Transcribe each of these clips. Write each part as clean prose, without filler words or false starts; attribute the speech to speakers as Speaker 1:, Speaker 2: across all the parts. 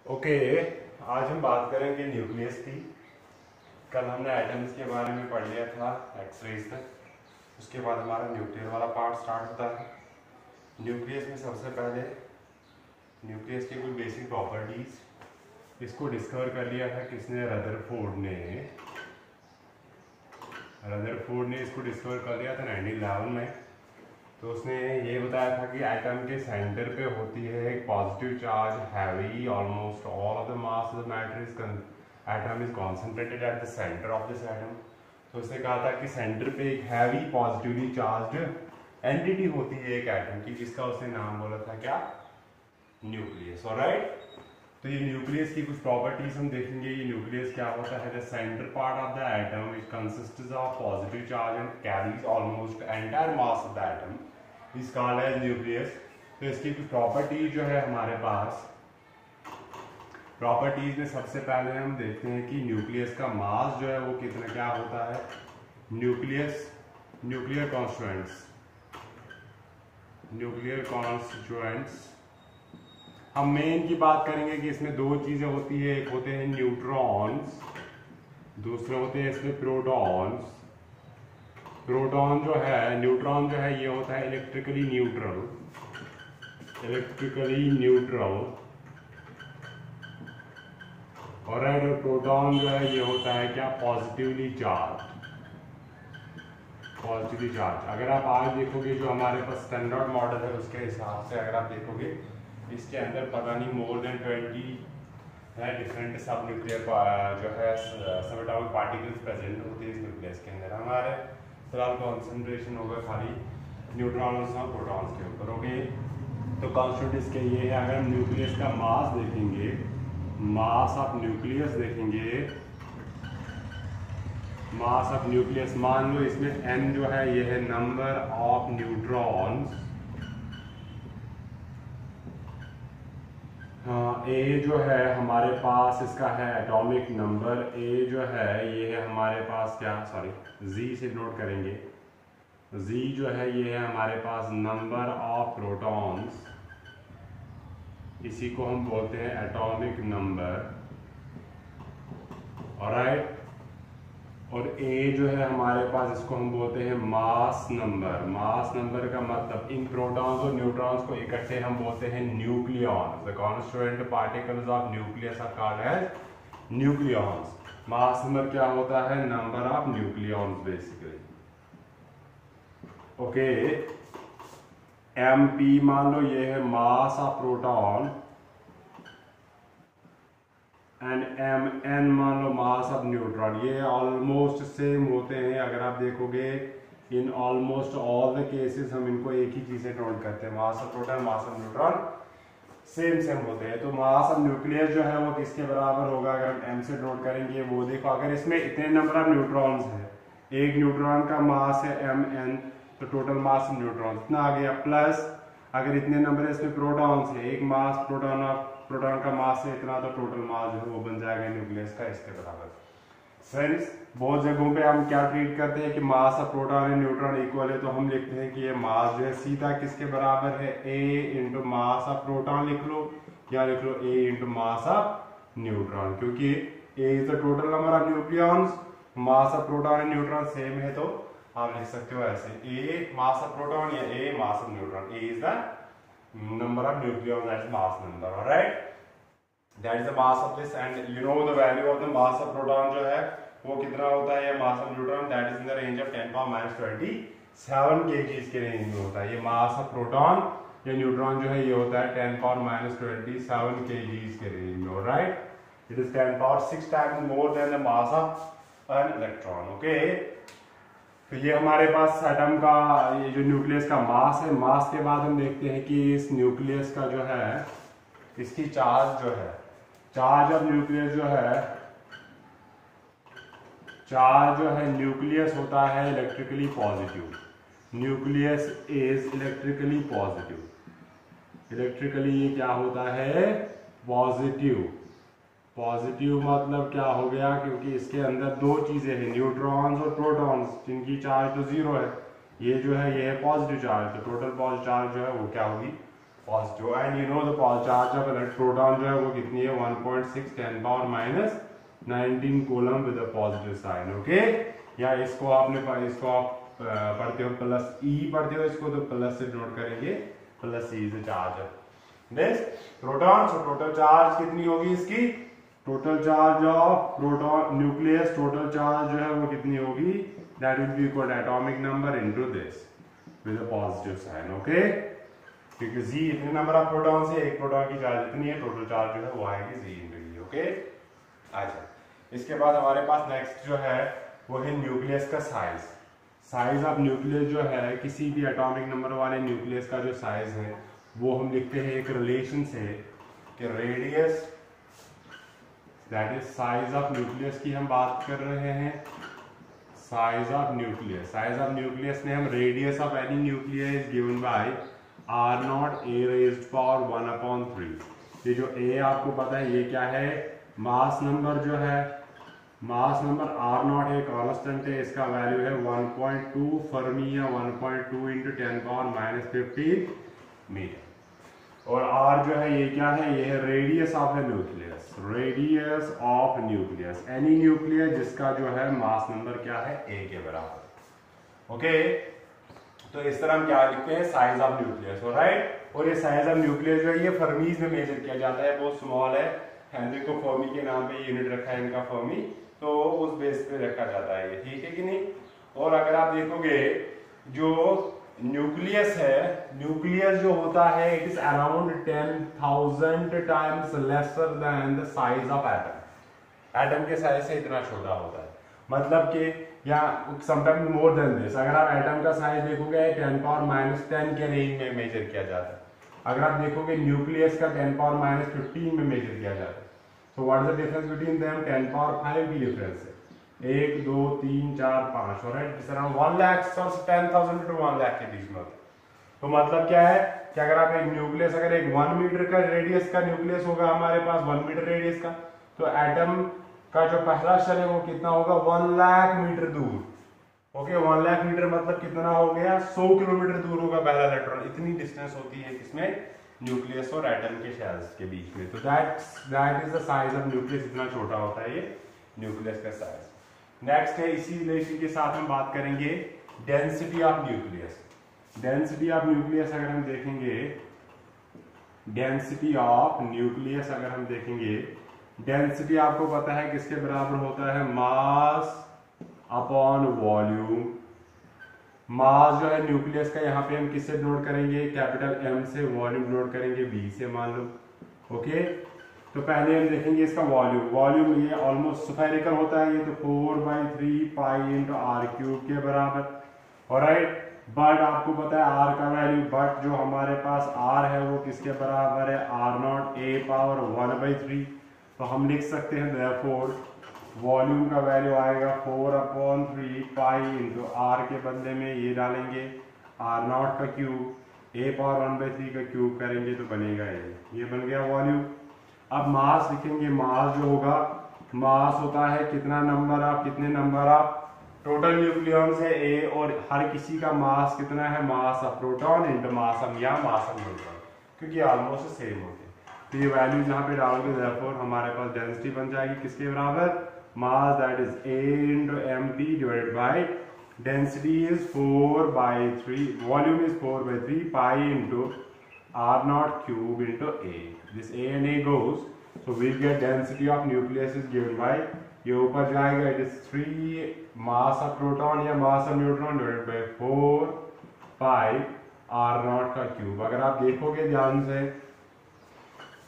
Speaker 1: Okay, आज हम बात करेंगे न्यूक्लियस की। कल हमने एटम्स के बारे में पढ़ लिया था एक्सरेज तक। उसके बाद हमारा न्यूक्लियर वाला पार्ट स्टार्ट होता है। न्यूक्लियस में सबसे पहले न्यूक्लियस की कुछ बेसिक प्रॉपर्टीज, इसको डिस्कवर कर लिया था किसने? रदरफोर्ड ने इसको डिस्कवर कर लिया था 1911 में। तो उसने ये बताया था कि एटम के सेंटर पे होती है एक positive charge heavy, almost all of the mass of the matter is atom is concentrated at the centre of this atom. तो उसने कहा था कि सेंटर पे एक हैवी पॉजिटिवली चार्ज्ड एंटिटी होती है एक एटम की, जिसका उसने नाम बोला था क्या? न्यूक्लियस। ऑलराइट, तो ये न्यूक्लियस की कुछ प्रॉपर्टीज हम देखेंगे। ये न्यूक्लियस क्या होता है? The centre part of the atom which consists of positive charge and carries almost entire mass of the atom is called as nucleus. तो इसकी कुछ प्रॉपर्टीज जो है हमारे पास, प्रॉपर्टीज में सबसे पहले हम देखते हैं कि न्यूक्लियस का मास जो है वो कितना क्या होता है। न्यूक्लियर कॉन्स्टिट्यूएंट्स हम मेन की बात करेंगे कि इसमें दो चीजें होती है। एक होते हैं न्यूट्रॉन्स, दूसरे होते हैं इसमें प्रोटॉन्स। प्रोटॉन जो है, न्यूट्रॉन जो है ये होता है इलेक्ट्रिकली न्यूट्रल। और प्रोटॉन जो है ये होता है क्या? Positively charge. अगर आप आज देखोगे जो हमारे पास स्टैंडर्ड मॉडल है उसके हिसाब से अगर आप देखोगे, इसके अंदर पता नहीं मोर देन 20 है डिफरेंट सब न्यूक्लियर जो है सब एटॉमिक पार्टिकल्स प्रेजेंट होते हैं इस न्यूक्लियस के अंदर। हमारे फिलहाल कॉन्सेंट्रेशन होगा खाली न्यूट्रॉन्स और प्रोटॉन्स के ऊपर। ओके, तो कॉन्स्टिट्यूएंट इसके ये है। अगर हम न्यूक्लियस का मास देखेंगे, मास ऑफ न्यूक्लियस, मान लो इसमें n जो है ये है नंबर ऑफ न्यूट्रॉन्स। A जो है हमारे पास इसका है एटॉमिक नंबर। A जो है ये है हमारे पास क्या, Z से नोट करेंगे। Z जो है ये है हमारे पास नंबर ऑफ प्रोटॉन्स, इसी को हम बोलते हैं एटॉमिक नंबर। ऑलराइट, और A जो है हमारे पास, इसको हम बोलते हैं मास नंबर। मास नंबर का मतलब इन प्रोटॉन्स और न्यूट्रॉन्स को इकट्ठे हम बोलते हैं nucleons. The constituent particles of nucleus are called as nucleons. Mass number क्या होता है? Number of nucleons basically. Okay, MP मान लो ये है mass of proton and Mn मान लो मास ऑफ न्यूट्रॉन। ये ऑलमोस्ट सेम होते हैं। अगर आप देखोगे in almost all the cases हम इनको एक ही चीज से नोट करते हैं, mass of proton, mass of neutron same होते हैं। तो मास ऑफ न्यूक्लियस जो है वो किसके बराबर होगा? अगर हम M से नोट करेंगे, वो देखो अगर इसमें इतने नंबर ऑफ न्यूट्रॉन्स है, एक न्यूट्रॉन का मास है Mn, तो टोटल मास ऑफ न्यूट्रॉन इतना आ गया। प्लस अगर इतने नंबर इसमें प्रोटॉन्स है, एक मास प्रोटॉन का मास है इतना, तो टोटल मास जो है वो बन जाएगा न्यूक्लियस का इसके बराबर। फ्रेंड्स, बहुत जगहों पे हम क्या ट्रीट करते हैं कि मास of proton and neutron equal है, तो हम लिखते हैं कि ये मास जो है सीधा किसके बराबर है? A into mass of proton लिख लो, या लिख लो A into mass of neutron, क्योंकि A is the total number of nucleons, mass of proton and neutron same है, तो आप लिख सकते हो ऐसे A मास ऑफ प्रोटॉन या A mass of neutron. A is the number of nucleons, that is mass number. All right, that is the mass of this, and you know the value of the mass of proton जो है वो कितना होता है? mass of neutron that is in the range of 10 power minus 27 kg के range में होता है। ये mass of proton या न्यूट्रॉन जो है ये होता है 10 power minus 27 kg के रेंज में। all right, it is 10 power 6 times more than the mass of an electron. okay, तो ये हमारे पास एटम का ये जो न्यूक्लियस का मास है। मास के बाद हम देखते हैं कि इस न्यूक्लियस का जो है, इसकी चार्ज जो है, चार्ज ऑफ न्यूक्लियस जो है न्यूक्लियस होता है electrically positive. Nucleus is electrically positive. Electrically ये क्या होता है? पॉजिटिव। पॉजिटिव मतलब क्या हो गया? क्योंकि इसके अंदर दो चीजें हैं, न्यूट्रॉन्स और प्रोटॉन्स, जिनकी चार्ज तो जीरो है। ये जो है ये है पॉजिटिव चार्ज, तो टोटल पॉजिटिव चार्ज जो है वो क्या होगी? Positive. And you know the charge of proton जो है वो कितनी है 1.6 10 power minus 19 coulomb with a positive sign. Okay, या इसको इसको आप पढ़ते हो प्लस ई पढ़ते हो इसको, तो प्लस से नोट करेंगे, plus e is charge this proton. So total charge कितनी होगी इसकी, total charge of proton nucleus, total charge जो है वो कितनी होगी, that will be equal atomic number into this with a positive sign. Okay, क्योंकि जी इतने नंबर ऑफ प्रोटॉन से एक प्रोटॉन की चार्ज इतनी है, टोटल चार्ज जो है वो आएगी जी इनटू ई। ओके, अच्छा इसके बाद हमारे पास नेक्स्ट जो है वो है न्यूक्लियस का साइज। साइज ऑफ न्यूक्लियस जो है किसी भी एटॉमिक नंबर वाले न्यूक्लियस का जो साइज है वो हम लिखते हैं एक रिलेशन से कि radius that is size of nucleus की हम बात कर रहे हैं। Size of nucleus, size of nucleus में हम radius of any nuclear is given by R naught A raised power 1/3। ये जो ए आपको पता है ये क्या है, मास नंबर जो है, मास नंबर आर नॉट एक कांस्टेंट है, इसका वैल्यू है 1.2 फर्मी या 1.2 इंटू 10 पावर माइनस 15 मीटर। और आर जो है ये क्या है, ये है radius of A nucleus, radius of nucleus, any nucleus जिसका जो है मास नंबर क्या है ए के बराबर। ओके, तो इस तरह हम क्या लिखते हैं, साइज ऑफ न्यूक्लियस। राइट, और ये साइज ऑफ न्यूक्लियस जो है ये फर्मीज में मेजर किया जाता है, बहुत स्मॉल है, हेनरी को फर्मी के नाम पे यूनिट रखा है इनका फर्मी, तो उस बेस पे रखा जाता है ये, ठीक है कि नहीं। और अगर आप देखोगे जो न्यूक्लियस है, न्यूक्लियस जो होता है it is around 10,000 times lesser than the size of atom. Atom के साइज से इतना छोटा होता है, मतलब कि या समटाइम्स मोर देन दिस। अगर आप एटम का साइज देखोगे 10 पावर माइनस 10 के रेंज में मेजर किया जाता है, अगर आप देखोगे न्यूक्लियस का 10 पावर माइनस 15 में मेजर किया जाता है। So what is the difference between them, 10 power 5 की डिफरेंस है, 1 2 3 4 5, राइट, इस तरह 1 लाख और 10,000 टू 1 लाख के बीच में होता है। तो मतलब क्या है कि अगर आप एक न्यूक्लियस, अगर एक 1 मीटर का रेडियस का न्यूक्लियस होगा हमारे पास 1 मीटर रेडियस का, तो एटम का जो पहला शेल है वो कितना होगा 1 लाख मीटर दूर। ओके, 1 लाख मीटर मतलब कितना हो गया, 100 किलोमीटर दूर होगा पहला इलेक्ट्रॉन। इतनी डिस्टेंस होती है किसमें, न्यूक्लियस और एटम के शेल्स के बीच में। तो that is the size of nucleus, इतना छोटा होता है ये न्यूक्लियस का साइज। नेक्स्ट है, इसी रिलेशन के साथ हम बात करेंगे density of nucleus. Density of nucleus अगर हम देखेंगे, डेंसिटी ऑफ न्यूक्लियस अगर हम देखेंगे, डेंसिटी आपको पता है किसके बराबर होता है, मास अपॉन वॉल्यूम। मास जो है न्यूक्लियस का यहाँ पे हम किससे नोट करेंगे, कैपिटल एम से, वॉल्यूम नोट करेंगे बी से, मान लो। ओके, तो पहले हम देखेंगे इसका वॉल्यूम। वॉल्यूम ये ऑलमोस्ट स्फेरिकल होता है, ये तो 4/3 पाई इंटू आर क्यूब के बराबर। ऑलराइट, बट आपको पता है आर का वैल्यू, बट जो हमारे पास आर है वो किसके बराबर है, आर नॉट ए पावर 1/3। तो हम लिख सकते हैं देयरफॉर वॉल्यूम का वैल्यू आएगा 4/3 पाई इंटू आर के बदले में ये डालेंगे आर नॉट का क्यूब, ए पावर 1/3 का क्यूब करेंगे तो बनेगा ये बन गया वॉल्यूम। अब मास लिखेंगे, मास जो होगा, मास होता है कितना नंबर ऑफ, कितने नंबर ऑफ टोटल न्यूक्लियॉन्स है ए, और हर किसी का मास कितना है, mass of proton into mass of या मास ऑफ न्यूट्रॉन, क्योंकि ऑलमोस्ट सेम होते हैं। तो ये वैल्यू यहाँ पे डालोगे, देयरफॉर हमारे पास डेंसिटी बन जाएगी किसके बराबर, mass that is A into mp divided by density is 4/3, volume is 4/3 pi into r naught cube into A. This A and A goes, so we get density of nucleus is given by, ये ऊपर जाएगा, it is 3 mass of proton या mass of neutron divided by 4 pi r naught का cube। अगर आप देखोगे ध्यान से,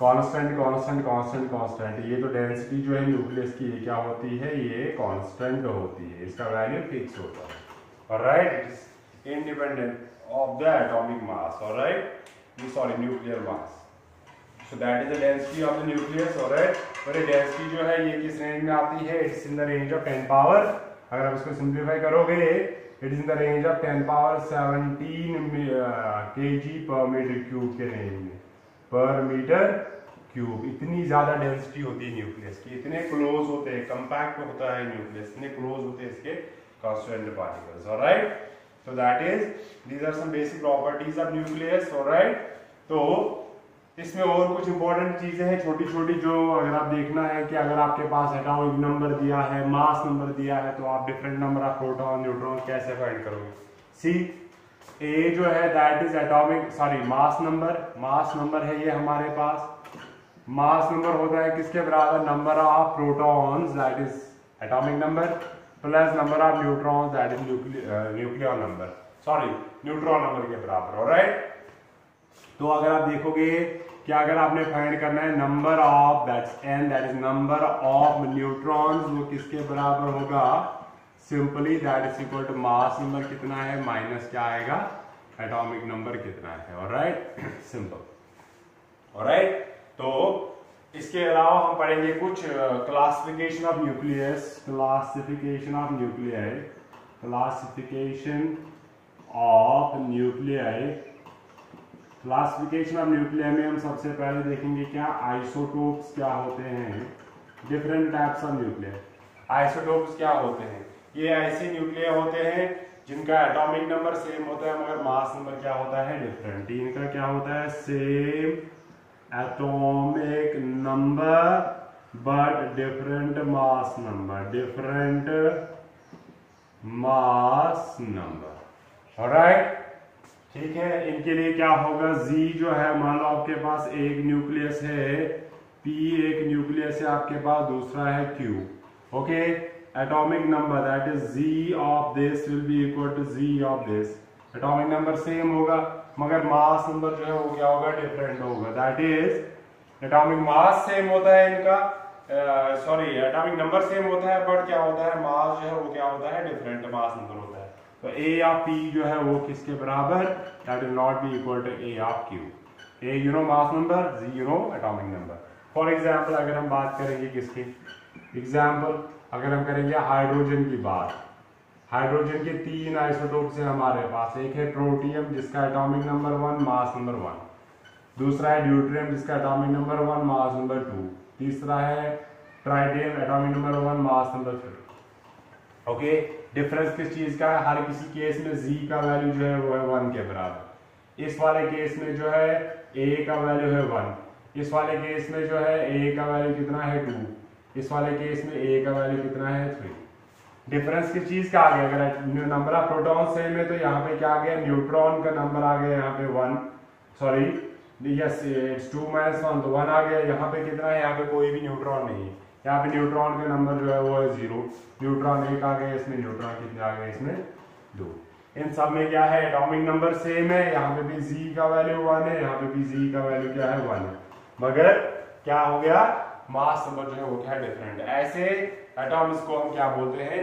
Speaker 1: कांस्टेंट कांस्टेंट कांस्टेंट कांस्टेंट, ये तो डेंसिटी जो है न्यूक्लियस की ये क्या होती है, ये कांस्टेंट होती है, इसका वैल्यू फिक्स होता है। Alright, it is independent of the atomic mass, alright, sorry nuclear mass. So that is the density of the nucleus. Alright, और ये डेंसिटी जो है ये किस रेंज में आती है, it's in the range of 10 power, अगर आप इसको सिंप्लीफाई करोगे it is in the range of 10 power 17 kg पर मीटर क्यूब के रेंज में, पर मीटर क्यूब। इतनी ज्यादा डेंसिटी होती है न्यूक्लियस की, इतने क्लोज होते हैं, कंपैक्ट होता है न्यूक्लियस, इतने क्लोज होते हैं इसके constant particles. Alright, so that is, these are some basic properties of nucleus. Alright, तो इसमें और कुछ इंपॉर्टेंट चीजें हैं छोटी छोटी, जो अगर आप देखना है कि अगर आपके पास एटॉमिक नंबर दिया है, मास नंबर दिया है, तो आप different number of proton neutron कैसे फाइंड करोगे। सी ए जो है that is atomic mass number है ये हमारे पास। मास नंबर होता है किसके बराबर, number of protons that is atomic number plus number of neutrons that is nucleon number, neutron number के बराबर। ऑलराइट, तो अगर आप देखोगे कि अगर आपने फाइंड करना है number of that's n that is number of neutrons, वो किसके बराबर होगा, simply that is equal to mass number कितना है माइनस क्या आएगा, एटॉमिक नंबर कितना है। Alright, simple. ऑलराइट, तो इसके अलावा हम पढ़ेंगे कुछ classification of nucleus, classification of nuclei, classification of nuclei. Classification of nuclei में हम सबसे पहले देखेंगे क्या आइसोटोप्स क्या होते हैं, different types of nuclei. Isotopes क्या होते हैं, ये ऐसे न्यूक्लियाई होते हैं जिनका एटॉमिक नंबर सेम होता है मगर मास नंबर क्या होता है डिफरेंट। इनका क्या होता है, same atomic number but different mass number, different mass number. Alright, ठीक है। इनके लिए क्या होगा, Z जो है, मान लो आपके पास एक न्यूक्लियस है P, एक न्यूक्लियस है आपके पास, दूसरा है Q। Okay, atomic number that is Z of this will be equal to Z of this. Atomic number same होगा मगर मास नंबर जो है वो क्या होगा, डिफरेंट होगा। That is atomic mass same होता है इनका, एटॉमिक नंबर सेम होता है बट क्या होता है, मास जो है वो क्या होता है, डिफरेंट मास नंबर होता है। तो A ऑफ P जो है वो किसके बराबर, that will not be equal to A of Q। A you know mass number, Z you know atomic number. For example अगर हम बात करेंगे किसकी, एग्जांपल अगर हम करेंगे हाइड्रोजन की बात, हाइड्रोजन के 3 आइसोटोप्स हैं हमारे पास। एक है प्रोटियम जिसका एटॉमिक नंबर 1 मास नंबर 1, दूसरा है ड्यूट्रियम जिसका एटॉमिक नंबर 1 मास नंबर 2, तीसरा है tritium atomic number 1 mass number 3। Okay, difference किस चीज का है, हर किसी केस में Z का वैल्यू जो है वो है 1 के बराबर। इस वाले केस में जो है A का वैल्यू है 1, इस वाले केस में जो है A का वैल्यू कितना है 2, इस वाले केस में A का वैल्यू कितना है 3। डिफरेंस किस चीज का आ गया, अगर नंबर ऑफ प्रोटॉन सेम है तो यहाँ पे क्या आ गया, न्यूट्रॉन का नंबर आ गया यहाँ पे 1, यस इट्स 2 - 1 तो 1 आ गया। यहाँ पे कितना है, यहाँ पे कोई भी न्यूट्रॉन नहीं है, यहाँ पे न्यूट्रॉन का नंबर जो है वो है 0, न्यूट्रॉन 1 आ गए, इसमें न्यूट्रॉन कितने आ गए, इसमें 2। इन सब में क्या है, एटॉमिक नंबर सेम है, यहाँ पे भी Z का वैल्यू 1 है, यहाँ पे भी Z का वैल्यू क्या है 1 है, मगर क्या हो गया, मास नंबर जो है वो क्या है डिफरेंट। ऐसे एटॉम्स को हम क्या बोलते हैं,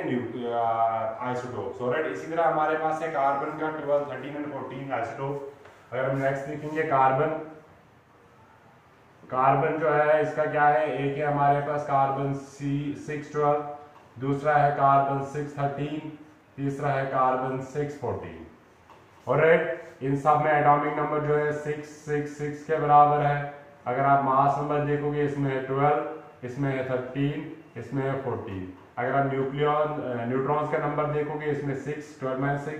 Speaker 1: आइसोटोप्स। ऑलराइट, इसी तरह हमारे पास है कार्बन का 12, 13 और 14 आइसोटोप। अगर हम नेक्स्ट देखेंगे कार्बन, कार्बन जो है इसका क्या है, एक है हमारे पास कार्बन 612, दूसरा है कार्बन 613, तीसरा है कार्बन 614। ऑलराइट, इन सब में एटॉमिक नंबर जो है 666 के बराबर है। अगर आप मास नंबर देखोगे इसमें है 12, इसमें है 13, इसमें है 14। अगर आप न्यूट्रॉन्स का नंबर देखोगे इसमें 6, 12 - 6,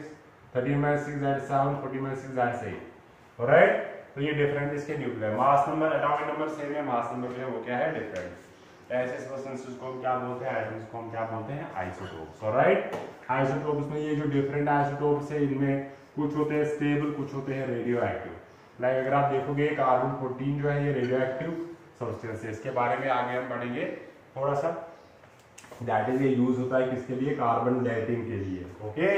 Speaker 1: 13 - 6 that is 7, 14 - 6 that is 8। Alright, तो ये डिफरेंट इसके nuclear, mass number atomic number same है, मास नंबर जो है वो क्या है डिफरेंट। ऐसे सब्सटेंसेस को हम क्या बोलते हैं, एटम्स को हम क्या बोलते हैं, आइसोटोप्स। ऑलराइट, आइसोटोप्स में ये जो डिफरेंट आइसोटोप्स है इनमें कुछ होते हैं स्टेबल, कुछ होते हैं रेडियो एक्टिव। लाइक अगर आप देखोगे कार्बन 14 जो है ये रेडियो एक्टिव सब्सटेंस है, इसके बारे में आगे हम पढ़ेंगे थोड़ा सा। दैट इज ये यूज होता है किसके लिए, कार्बन डेटिंग के लिए। ओके,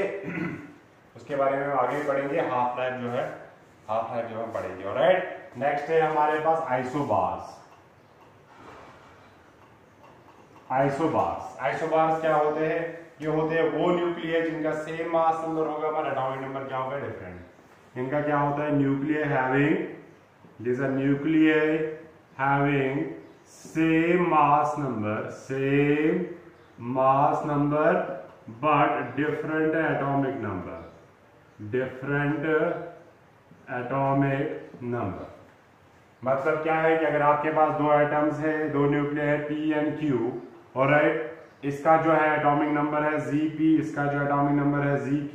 Speaker 1: उसके बारे में हम आगे पढ़ेंगे। हाफ लाइफ जो है, हाफ लाइफ जो हम पढ़ेंगे। ऑलराइट, नेक्स्ट है हमारे पास आइसोबार्स। आइसोबार्स, आइसोबार्स क्या होते हैं, ये होते हैं वो न्यूक्लियर जिनका सेम मास नंबर होगा पर एटॉमिक नंबर क्या होगा डिफरेंट। इनका क्या होता है, nuclear having, this are nuclear having same mass number but different atomic number, different atomic number. मतलब क्या है कि अगर आपके पास दो एटम्स है, दो न्यूक्लियर है P एंड Q, ऑलराइट, इसका जो है एटॉमिक नंबर है Zp, इसका जो एटॉमिक नंबर है Zq,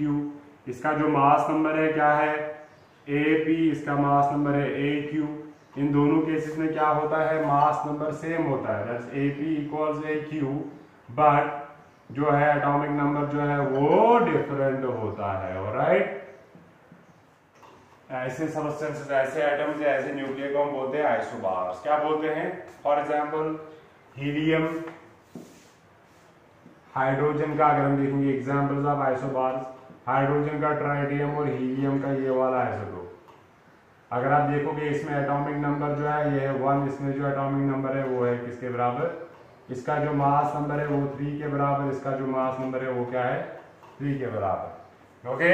Speaker 1: इसका जो मास नंबर है क्या है AP इसका मास नंबर है AQ। इन दोनों केसेस में क्या होता है, मास नंबर सेम होता है, that's AP equals AQ, but जो है एटॉमिक नंबर जो है वो डिफरेंट होता है। ऑलराइट, ऐसे सब्सटेंसेस, ऐसे एटम्स या ऐसे न्यूक्लियर को हम बोलते हैं आइसोबार्स। क्या बोलते हैं? फॉर एग्जांपल हीलियम, हाइड्रोजन का अगर हम देखेंगे एग्जांपल्स ऑफ आइसोबार्स, हाइड्रोजन का ट्राइटियम और हीलियम का ये वाला आइसोटोप। अगर आप देखोगे इसमें एटॉमिक नंबर जो है ये है 1, इसमें जो एटॉमिक नंबर है वो है किसके बराबर, इसका जो मास नंबर है वो 3 के बराबर, इसका जो मास नंबर है वो क्या है 3 के बराबर। ओके,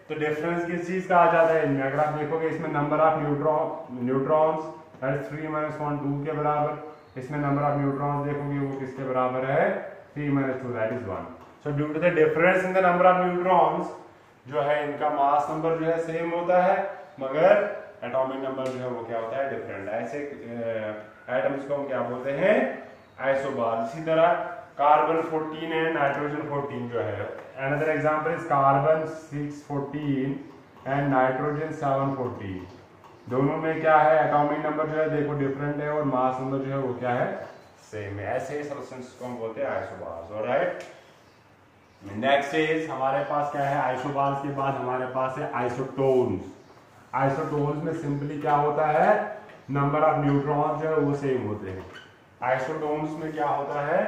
Speaker 1: तो डिफरेंस किस चीज का आ जाता है इनमें? अगर आप देखोगे इसमें number of neutrons that is 3 - 1 2 के बराबर, इसमें नंबर ऑफ न्यूट्रॉन्स देखोगे वो किसके बराबर है 3 - 2 that is 1। So due to the difference in the number of neutrons जो है इनका मास नंबर जो है सेम होता है, मगर एटॉमिक नंबर जो है वो क्या होता है डिफरेंट। ऐसे एटम्स को हम क्या बोलते हैं आइसोबार। इसी तरह कार्बन 14 है, नाइट्रोजन 14 जो है, another example is carbon 614 and nitrogen 714। दोनों में क्या है एटॉमिक नंबर जो है देखो डिफरेंट है और मास नंबर जो है वो क्या है सेम है। ऐसे सब्सटेंस को हम बोलते हैं आइसोबार्स। ऑलराइट, नेक्स्ट इज हमारे पास क्या है, आइसोबार्स के बाद हमारे पास है आइसोटोन्स। आइसोटोन्स में सिंपली क्या होता है, नंबर ऑफ न्यूट्रॉन्स जो है वो सेम होते हैं। आइसोटोन्स में क्या होता है,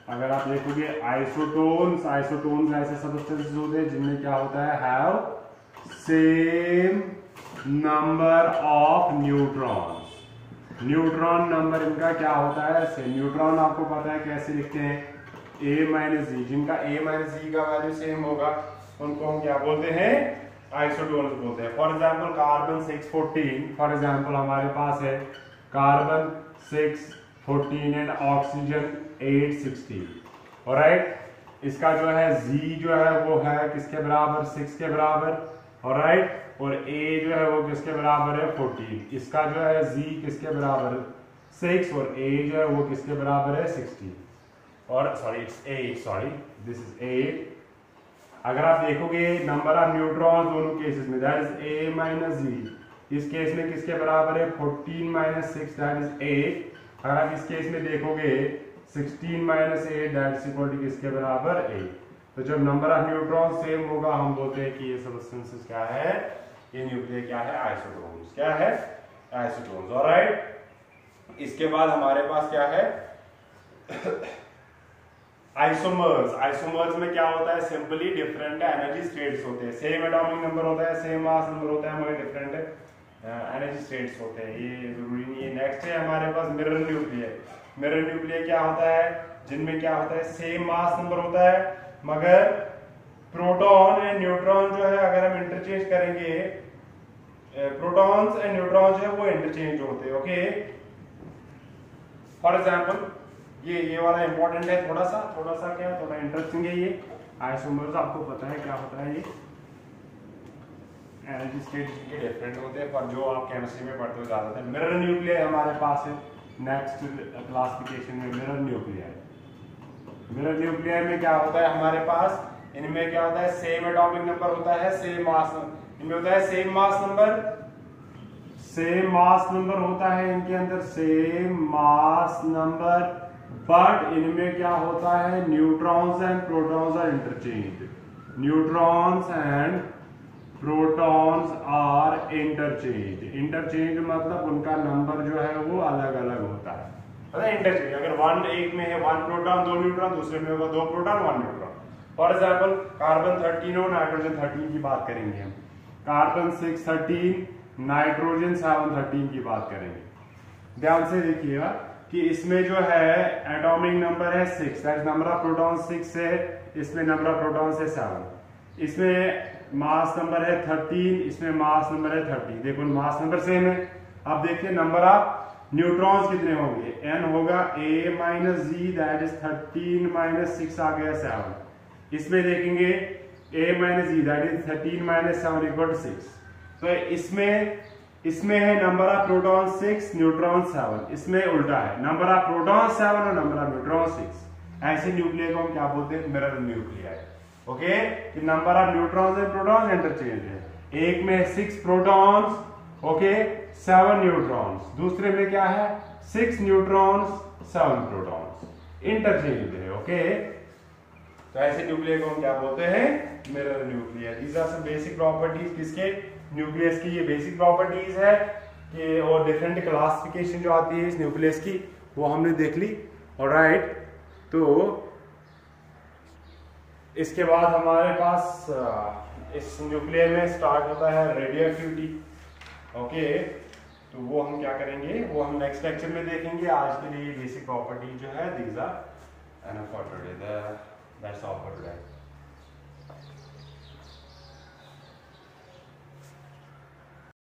Speaker 1: अगर आप देखोगे आइसोटोन्स ऐसे सब्सटेंसेस होते हैं जिनमें क्या होता है have same number of neutrons. Neutron number इनका क्या होता है सेम। न्यूट्रॉन आपको पता है कैसे लिखते हैं, A - Z, जिनका A - Z का वैल्यू सेम होगा उनको हम क्या बोलते हैं आइसोटोन्स बोलते हैं। For example carbon 614, for example हमारे पास है कार्बन 614 एंड ऑक्सीजन 816। ऑलराइट, इसका जो है Z जो है वो है किसके बराबर 6 के बराबर। ऑलराइट, और A जो है वो किसके बराबर है 14। इसका जो है Z किसके बराबर 6 और A जो है वो किसके बराबर है 16, और sorry it's 8, sorry this is 8। अगर आप देखोगे नंबर ऑफ न्यूट्रॉन्स दोनों केसेस में दैट इज A - Z। इस केस में किसके बराबर है 14 - 6 दैट इज 8। अगर आप इस केस में देखोगे 16 - 8 दैट इज इक्वल टू किसके बराबर 8। तो जब नंबर ऑफ न्यूट्रॉन सेम होगा हम बोलते हैं कि ये सब्सटेंसेस क्या है, ये न्यूक्लियर क्या है आइसोटोन्स। क्या है आइसोटोन्स। ऑलराइट, इसके बाद हमारे पास क्या है आइसोमर्स। आइसोमर्स में क्या होता है, सिंपली डिफरेंट एनर्जी स्टेट्स होते हैं। सेम एटॉमिक नंबर होता है, सेम मास नंबर होता है, मगर डिफरेंट एनर्जी स्टेट्स होते हैं, ये जरूरी नहीं है। नेक्स्ट है हमारे पास मिरर न्यूक्लियर। मिरर न्यूक्लियर क्या होता है, जिनमें क्या होता है सेम मास नंबर होता है, मगर प्रोटॉन एंड न्यूट्रॉन जो है अगर हम इंटरचेंज करेंगे, प्रोटॉन्स एंड न्यूट्रॉन जो है वो इंटरचेंज होते हैं। ओके, फॉर एग्जांपल ये वाला इंपॉर्टेंट है, थोड़ा सा क्या थोड़ा इंटरेस्टिंग है ये आइसोमर्स। आपको पता है क्या होता है, ये एनर्जी स्टेट के डिफरेंट होते हैं, पर जो आप केमिस्ट्री में पढ़ते हो ज्यादातर। मिरर न्यूक्लियर हमारे पास है नेक्स्ट क्लासिफिकेशन में, मिरर न्यूक्लियर। मिरर न्यूक्लियर में क्या होता है हमारे पास, इनमें क्या होता है सेम एटॉमिक नंबर होता है, सेम मास, इनमें होता है same mass number, same mass number होता है इनके अंदर, सेम मास नंबर, बट इनमें क्या होता है neutrons and protons are interchange. Neutrons and protons are interchange. Interchange मतलब उनका नंबर जो है वो अलग अलग होता है, मतलब इंटरचेंज। अगर वन एक में है 1 प्रोटॉन 2 न्यूट्रॉन, दूसरे में होगा 2 proton 1 neutron. For example carbon 13 और नाइट्रोजन 13 की बात करेंगे हम, कार्बन 613 नाइट्रोजन 713 की बात करेंगे। ध्यान से देखिएगा कि इसमें जो है एटॉमिक नंबर है 6, दैट नंबर ऑफ प्रोटॉन 6 है, इसमें नंबर ऑफ प्रोटॉन है 7, इसमें मास नंबर है 13, इसमें मास नंबर है 30। देखो मास नंबर सेम है। अब देखिए नंबर ऑफ न्यूट्रॉन्स कितने होंगे, n होगा A - Z दैट इज 13 - 6 आ गया 7। इसमें देखेंगे A - Z that is 13 - 7 equal to 6। तो इसमें है नंबर ऑफ प्रोटॉन 6 न्यूट्रॉन 7, इसमें उल्टा है नंबर ऑफ प्रोटॉन 7 और नंबर ऑफ न्यूट्रॉन 6। ऐसे न्यूक्लियर को हम क्या बोलते हैं मिरर न्यूक्लियर। ओके, कि number of neutrons and protons interchange है। एक में 6 प्रोटॉन्स, ओके, 7 न्यूट्रॉन्स, दूसरे में क्या है 6 न्यूट्रॉन्स 7 प्रोटॉन्स, इंटरचेंज है, ओके। तो ऐसे न्यूक्लियर को हम क्या बोलते हैं, mirror nuclear. These are some basic properties किसके, न्यूक्लियस की। ये बेसिक प्रॉपर्टीज है कि, और डिफरेंट क्लासिफिकेशन जो आती है इस न्यूक्लियस की वो हमने देख ली, ऑलराइट। तो इसके बाद हमारे पास इस न्यूक्लियर में स्टार्ट होता है रेडियो एक्टिविटी, ओके। तो वो हम क्या करेंगे, वो हम नेक्स्ट लेक्चर में देखेंगे। आज के लिए बेसिक प्रॉपर्टी जो है, these are enough for today, that's all for today.